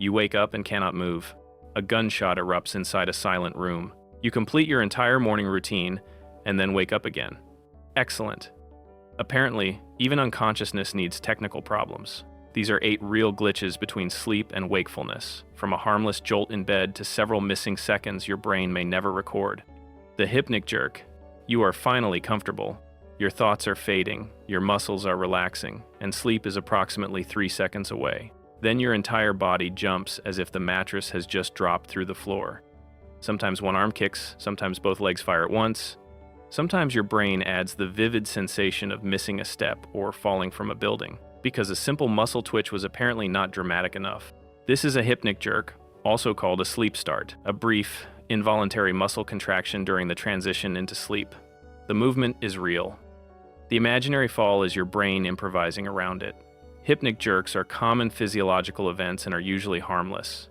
You wake up and cannot move. A gunshot erupts inside a silent room. You complete your entire morning routine and then wake up again. Excellent. Apparently, even unconsciousness needs technical problems. These are 8 real glitches between sleep and wakefulness, from a harmless jolt in bed to several missing seconds your brain may never record. The Hypnic Jerk. You are finally comfortable. Your thoughts are fading, your muscles are relaxing, and sleep is approximately 3 seconds away. Then your entire body jumps as if the mattress has just dropped through the floor. Sometimes one arm kicks, sometimes both legs fire at once. Sometimes your brain adds the vivid sensation of missing a step or falling from a building, because a simple muscle twitch was apparently not dramatic enough. This is a hypnic jerk, also called a sleep start, a brief, involuntary muscle contraction during the transition into sleep. The movement is real. The imaginary fall is your brain improvising around it. Hypnic jerks are common physiological events and are usually harmless.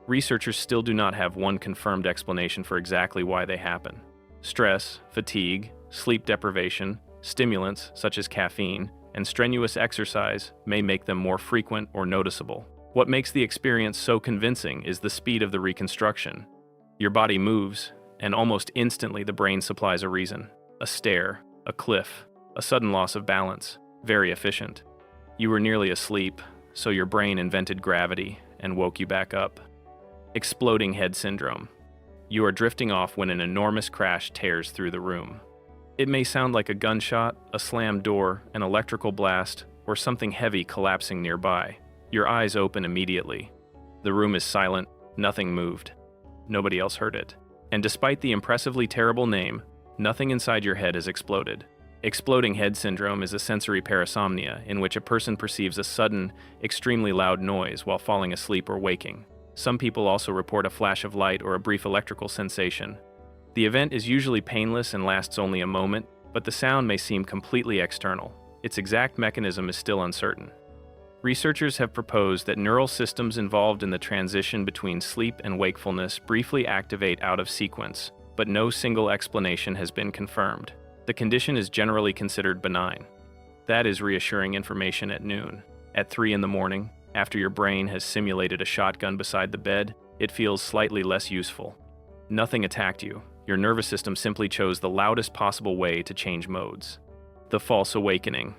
Researchers still do not have one confirmed explanation for exactly why they happen. Stress, fatigue, sleep deprivation, stimulants such as caffeine, and strenuous exercise may make them more frequent or noticeable. What makes the experience so convincing is the speed of the reconstruction. Your body moves, and almost instantly the brain supplies a reason. A stair, a cliff, a sudden loss of balance. Very efficient. You were nearly asleep, so your brain invented gravity and woke you back up. Exploding head syndrome. You are drifting off when an enormous crash tears through the room. It may sound like a gunshot, a slammed door, an electrical blast, or something heavy collapsing nearby. Your eyes open immediately. The room is silent, nothing moved. Nobody else heard it. And despite the impressively terrible name, nothing inside your head has exploded. Exploding head syndrome is a sensory parasomnia in which a person perceives a sudden, extremely loud noise while falling asleep or waking. Some people also report a flash of light or a brief electrical sensation. The event is usually painless and lasts only a moment, but the sound may seem completely external. Its exact mechanism is still uncertain. Researchers have proposed that neural systems involved in the transition between sleep and wakefulness briefly activate out of sequence, but no single explanation has been confirmed. The condition is generally considered benign. That is reassuring information at noon. At 3 in the morning, after your brain has simulated a shotgun beside the bed, it feels slightly less useful. Nothing attacked you. Your nervous system simply chose the loudest possible way to change modes. The false awakening.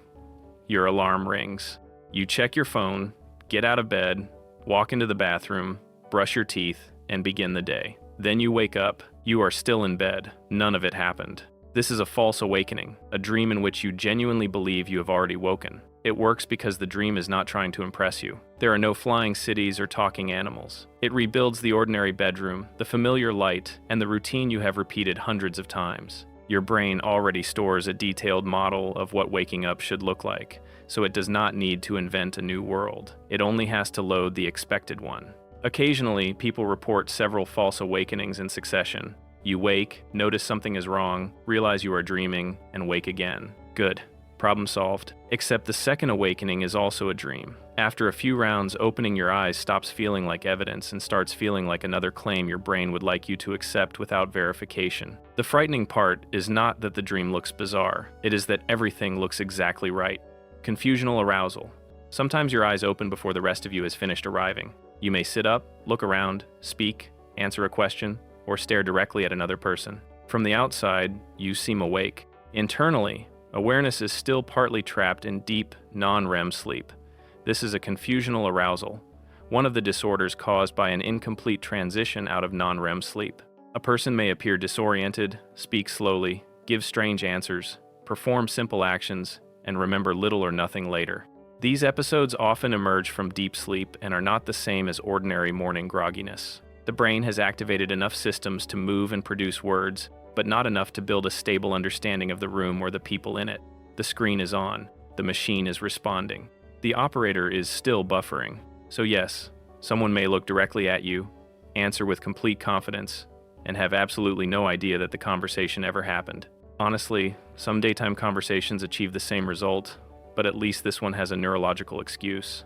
Your alarm rings. You check your phone, get out of bed, walk into the bathroom, brush your teeth, and begin the day. Then you wake up. You are still in bed. None of it happened. This is a false awakening, a dream in which you genuinely believe you have already woken. It works because the dream is not trying to impress you. There are no flying cities or talking animals. It rebuilds the ordinary bedroom, the familiar light, and the routine you have repeated hundreds of times. Your brain already stores a detailed model of what waking up should look like, so it does not need to invent a new world. It only has to load the expected one. Occasionally, people report several false awakenings in succession. You wake, notice something is wrong, realize you are dreaming, and wake again. Good. Problem solved. Except the second awakening is also a dream. After a few rounds, opening your eyes stops feeling like evidence and starts feeling like another claim your brain would like you to accept without verification. The frightening part is not that the dream looks bizarre. It is that everything looks exactly right. Confusional arousal. Sometimes your eyes open before the rest of you has finished arriving. You may sit up, look around, speak, answer a question, or stare directly at another person. From the outside, you seem awake. Internally, awareness is still partly trapped in deep, non-REM sleep. This is a confusional arousal, one of the disorders caused by an incomplete transition out of non-REM sleep. A person may appear disoriented, speak slowly, give strange answers, perform simple actions, and remember little or nothing later. These episodes often emerge from deep sleep and are not the same as ordinary morning grogginess. The brain has activated enough systems to move and produce words, but not enough to build a stable understanding of the room or the people in it. The screen is on. The machine is responding. The operator is still buffering. So yes, someone may look directly at you, answer with complete confidence, and have absolutely no idea that the conversation ever happened. Honestly, some daytime conversations achieve the same result, but at least this one has a neurological excuse.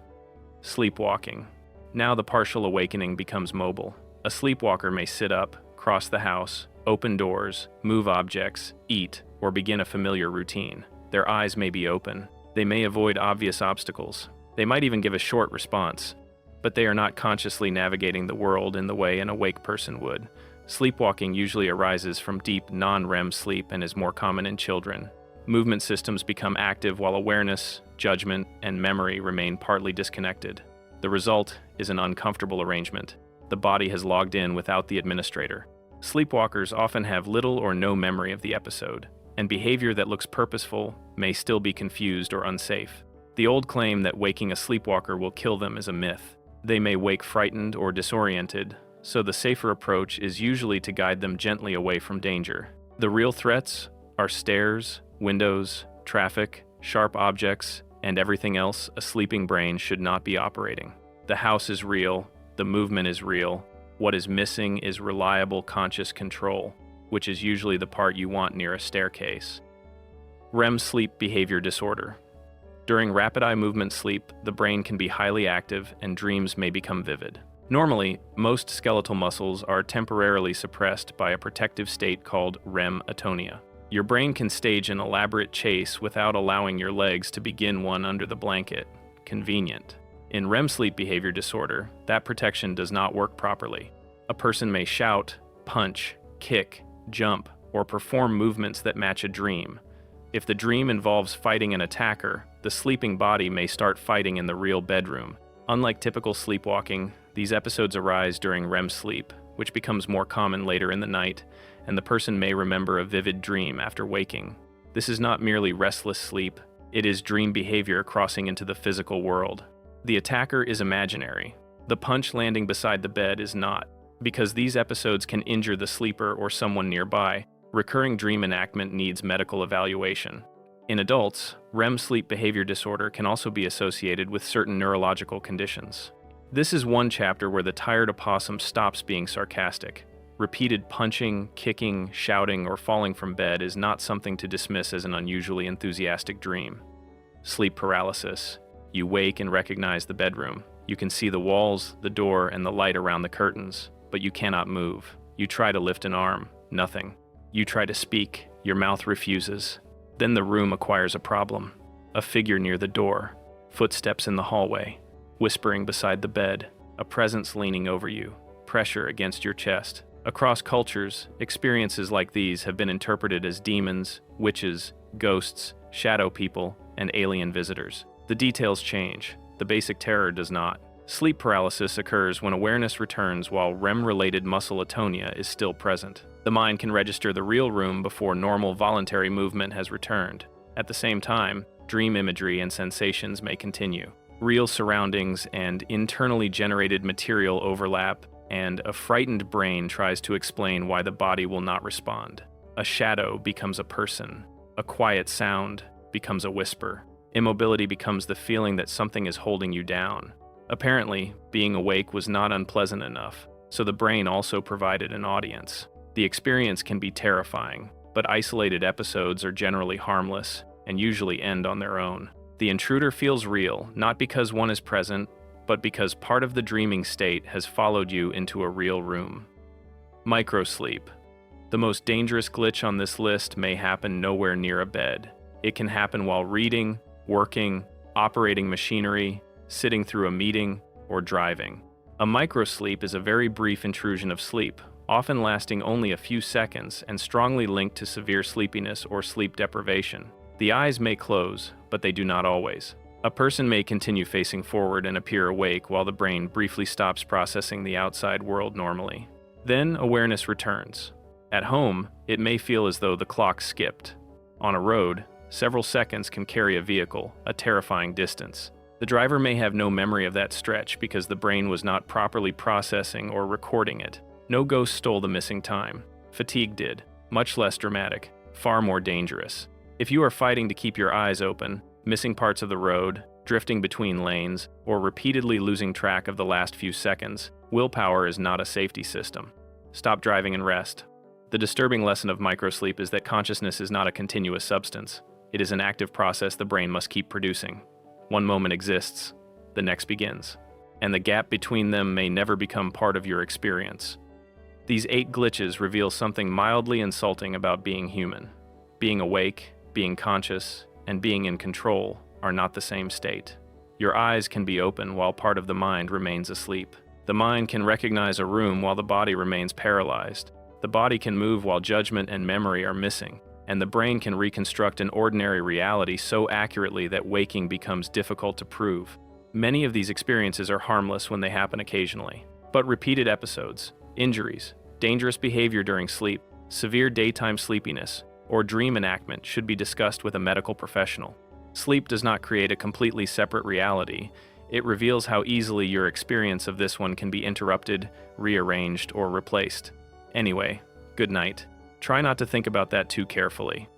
Sleepwalking. Now the partial awakening becomes mobile. A sleepwalker may sit up, cross the house, open doors, move objects, eat, or begin a familiar routine. Their eyes may be open. They may avoid obvious obstacles. They might even give a short response. but they are not consciously navigating the world in the way an awake person would. Sleepwalking usually arises from deep non-REM sleep and is more common in children. Movement systems become active while awareness, judgment, and memory remain partly disconnected. The result is an uncomfortable arrangement. The body has logged in without the administrator. Sleepwalkers often have little or no memory of the episode, and behavior that looks purposeful may still be confused or unsafe. The old claim that waking a sleepwalker will kill them is a myth. They may wake frightened or disoriented, so the safer approach is usually to guide them gently away from danger. The real threats are stairs, windows, traffic, sharp objects, and everything else a sleeping brain should not be operating. The house is real, the movement is real. What is missing is reliable conscious control, which is usually the part you want near a staircase. REM sleep behavior disorder. During rapid eye movement sleep, the brain can be highly active and dreams may become vivid. Normally, most skeletal muscles are temporarily suppressed by a protective state called REM atonia. Your brain can stage an elaborate chase without allowing your legs to begin one under the blanket. Convenient. In REM sleep behavior disorder, that protection does not work properly. A person may shout, punch, kick, jump, or perform movements that match a dream. If the dream involves fighting an attacker, the sleeping body may start fighting in the real bedroom. Unlike typical sleepwalking, these episodes arise during REM sleep, which becomes more common later in the night, and the person may remember a vivid dream after waking. This is not merely restless sleep, it is dream behavior crossing into the physical world. The attacker is imaginary. The punch landing beside the bed is not. Because these episodes can injure the sleeper or someone nearby, recurring dream enactment needs medical evaluation. In adults, REM sleep behavior disorder can also be associated with certain neurological conditions. This is one chapter where the tired opossum stops being sarcastic. Repeated punching, kicking, shouting, or falling from bed is not something to dismiss as an unusually enthusiastic dream. Sleep paralysis. You wake and recognize the bedroom. You can see the walls, the door, and the light around the curtains, but you cannot move. You try to lift an arm. Nothing. You try to speak. Your mouth refuses. Then the room acquires a problem. A figure near the door. Footsteps in the hallway. Whispering beside the bed. A presence leaning over you. Pressure against your chest. Across cultures, experiences like these have been interpreted as demons, witches, ghosts, shadow people, and alien visitors. The details change. The basic terror does not. Sleep paralysis occurs when awareness returns while REM-related muscle atonia is still present. The mind can register the real room before normal voluntary movement has returned. At the same time, dream imagery and sensations may continue. Real surroundings and internally generated material overlap, and a frightened brain tries to explain why the body will not respond. A shadow becomes a person. A quiet sound becomes a whisper. Immobility becomes the feeling that something is holding you down. Apparently, being awake was not unpleasant enough, so the brain also provided an audience. The experience can be terrifying, but isolated episodes are generally harmless and usually end on their own. The intruder feels real, not because one is present, but because part of the dreaming state has followed you into a real room. Microsleep. The most dangerous glitch on this list may happen nowhere near a bed. It can happen while reading, working, operating machinery, sitting through a meeting, or driving. A microsleep is a very brief intrusion of sleep, often lasting only a few seconds and strongly linked to severe sleepiness or sleep deprivation. The eyes may close, but they do not always. A person may continue facing forward and appear awake while the brain briefly stops processing the outside world normally. Then awareness returns. At home, it may feel as though the clock skipped. On a road, several seconds can carry a vehicle, a terrifying distance. The driver may have no memory of that stretch because the brain was not properly processing or recording it. No ghost stole the missing time. Fatigue did. Much less dramatic, far more dangerous. If you are fighting to keep your eyes open, missing parts of the road, drifting between lanes, or repeatedly losing track of the last few seconds, willpower is not a safety system. Stop driving and rest. The disturbing lesson of microsleep is that consciousness is not a continuous substance. It is an active process the brain must keep producing. One moment exists, the next begins, and the gap between them may never become part of your experience. These 8 glitches reveal something mildly insulting about being human. Being awake, being conscious, and being in control are not the same state. Your eyes can be open while part of the mind remains asleep. The mind can recognize a room while the body remains paralyzed. The body can move while judgment and memory are missing, and the brain can reconstruct an ordinary reality so accurately that waking becomes difficult to prove. Many of these experiences are harmless when they happen occasionally, but repeated episodes, injuries, dangerous behavior during sleep, severe daytime sleepiness, or dream enactment should be discussed with a medical professional. Sleep does not create a completely separate reality. It reveals how easily your experience of this one can be interrupted, rearranged, or replaced. Anyway, good night. Try not to think about that too carefully.